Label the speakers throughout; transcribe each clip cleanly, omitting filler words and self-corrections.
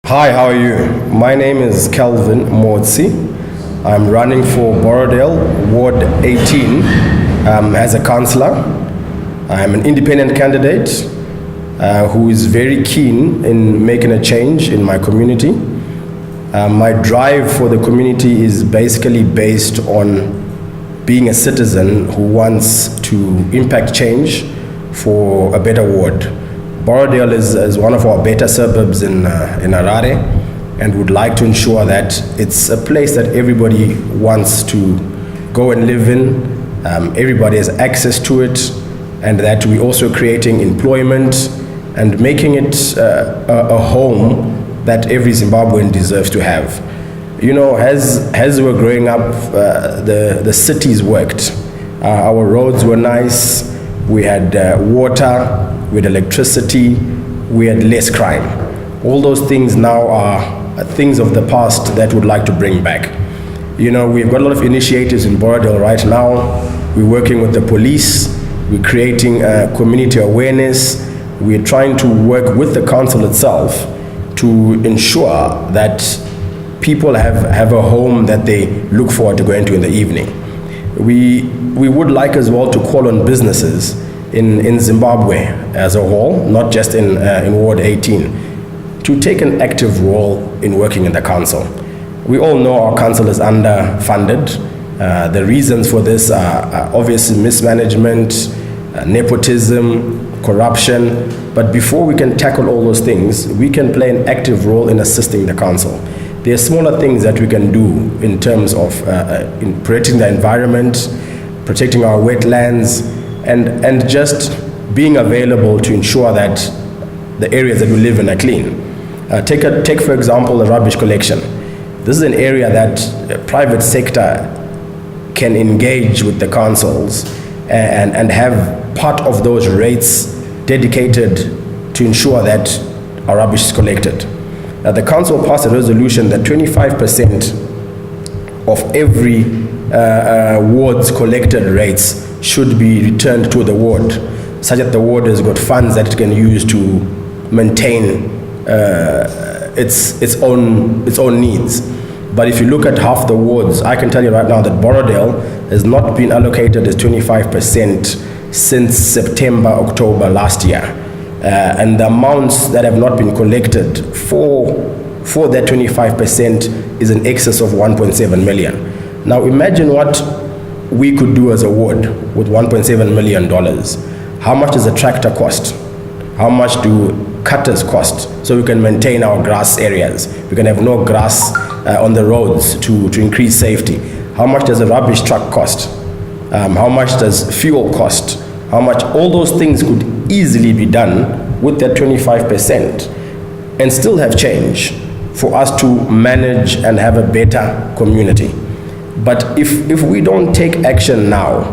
Speaker 1: Hi, how are you? My name is Kelvin Motsi. I'm running for Borrowdale, Ward 18, as a councillor. I'm an independent candidate who is very keen in making a change in my community. My drive for the community is basically based on being a citizen who wants to impact change for a better ward. Borrowdale is one of our better suburbs in Harare, and would like to ensure that it's a place that everybody wants to go and live in. Everybody has access to it, and that we're also creating employment and making it a home that every Zimbabwean deserves to have. You know, as we were growing up, the cities worked. Our roads were nice, we had water, we had electricity, we had less crime. All those things now are things of the past that we'd like to bring back. You know, we've got a lot of initiatives in Borrowdale right now. We're working with the police, we're creating community awareness, we're trying to work with the council itself to ensure that people have a home that they look forward to going to in the evening. We would like as well to call on businesses in Zimbabwe as a whole, not just in Ward 18, to take an active role in working in the council. We all know our council is underfunded. The reasons for this are obviously mismanagement, nepotism, corruption, but before we can tackle all those things, we can play an active role in assisting the council. There are smaller things that we can do in terms of in protecting the environment, protecting our wetlands, and just being available to ensure that the areas that we live in are clean. Take for example, the rubbish collection. This is an area that the private sector can engage with the councils and have part of those rates dedicated to ensure that our rubbish is collected. The council passed a resolution that 25% of every ward's collected rates should be returned to the ward, such that the ward has got funds that it can use to maintain its own needs. But if you look at half the wards, I can tell you right now that Borrowdale has not been allocated as 25% since September, October last year. And the amounts that have not been collected for that 25% is in excess of 1.7 million. Now imagine what we could do as a ward with $1.7 million. How much does a tractor cost? How much do cutters cost? So we can maintain our grass areas. We can have no grass on the roads to increase safety. How much does a rubbish truck cost? How much does fuel cost? How much? All those things could easily be done with that 25% and still have change for us to manage and have a better community. But if we don't take action now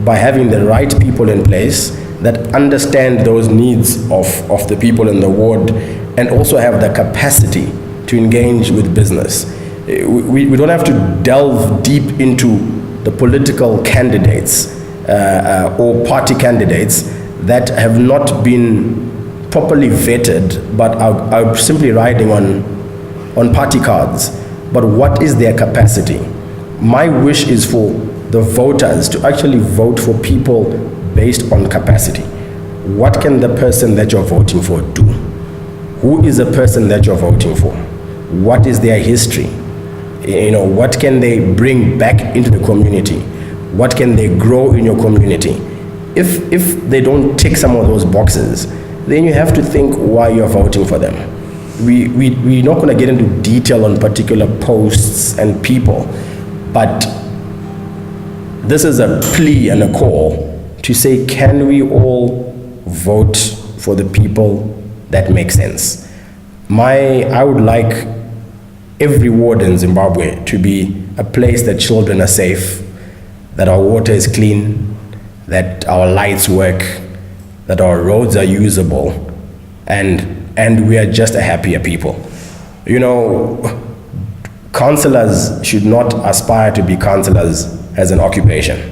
Speaker 1: by having the right people in place that understand those needs of the people in the ward and also have the capacity to engage with business, we don't have to delve deep into the political candidates or party candidates that have not been properly vetted but are simply riding on party cards. But what is their capacity? My wish is for the voters to actually vote for people based on capacity. What can the person that you're voting for do? Who is the person that you're voting for? What is their history? You know, what can they bring back into the community? What can they grow in your community? If they don't tick some of those boxes, then you have to think why you're voting for them. We're not going to get into detail on particular posts and people, but this is a plea and a call to say, can we all vote for the people that make sense? I would like every ward in Zimbabwe to be a place that children are safe, that our water is clean, that our lights work, that our roads are usable, and we are just a happier people. You know, councillors should not aspire to be councillors as an occupation.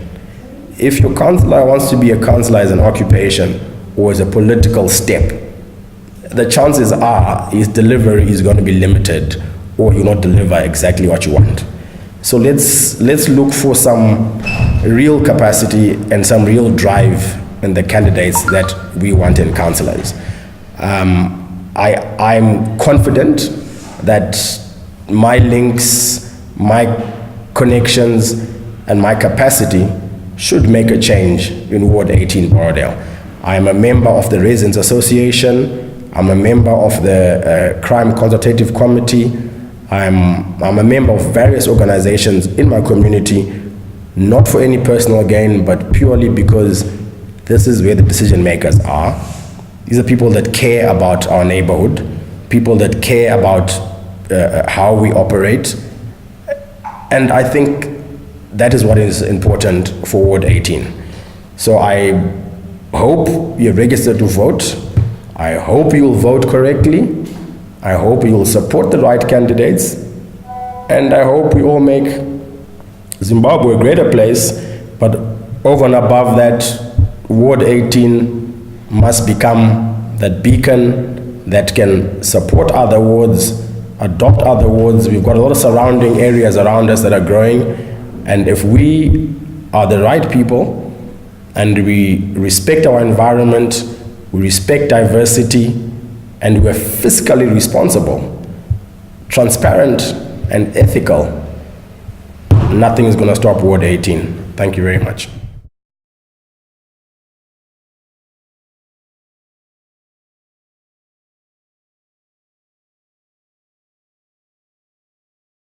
Speaker 1: If your councillor wants to be a councillor as an occupation or as a political step, the chances are his delivery is going to be limited, or you not deliver exactly what you want. So let's look for some real capacity and some real drive in the candidates that we want in councillors. I'm confident that my links, my connections, and my capacity should make a change in Ward 18 Borrowdale. I am a member of the Residents Association. I'm a member of the Crime Consultative Committee. I'm a member of various organizations in my community, not for any personal gain, but purely because this is where the decision makers are. These are people that care about our neighborhood, people that care about how we operate. And I think that is what is important for Ward 18. So I hope you're registered to vote. I hope you will vote correctly. I hope you will support the right candidates. And I hope we all make Zimbabwe a greater place. But over and above that, Ward 18 must become that beacon that can support other wards, adopt other wards. We've got a lot of surrounding areas around us that are growing. And if we are the right people and we respect our environment, we respect diversity, and we're fiscally responsible, transparent, and ethical, nothing is going to stop Ward 18. Thank you very much.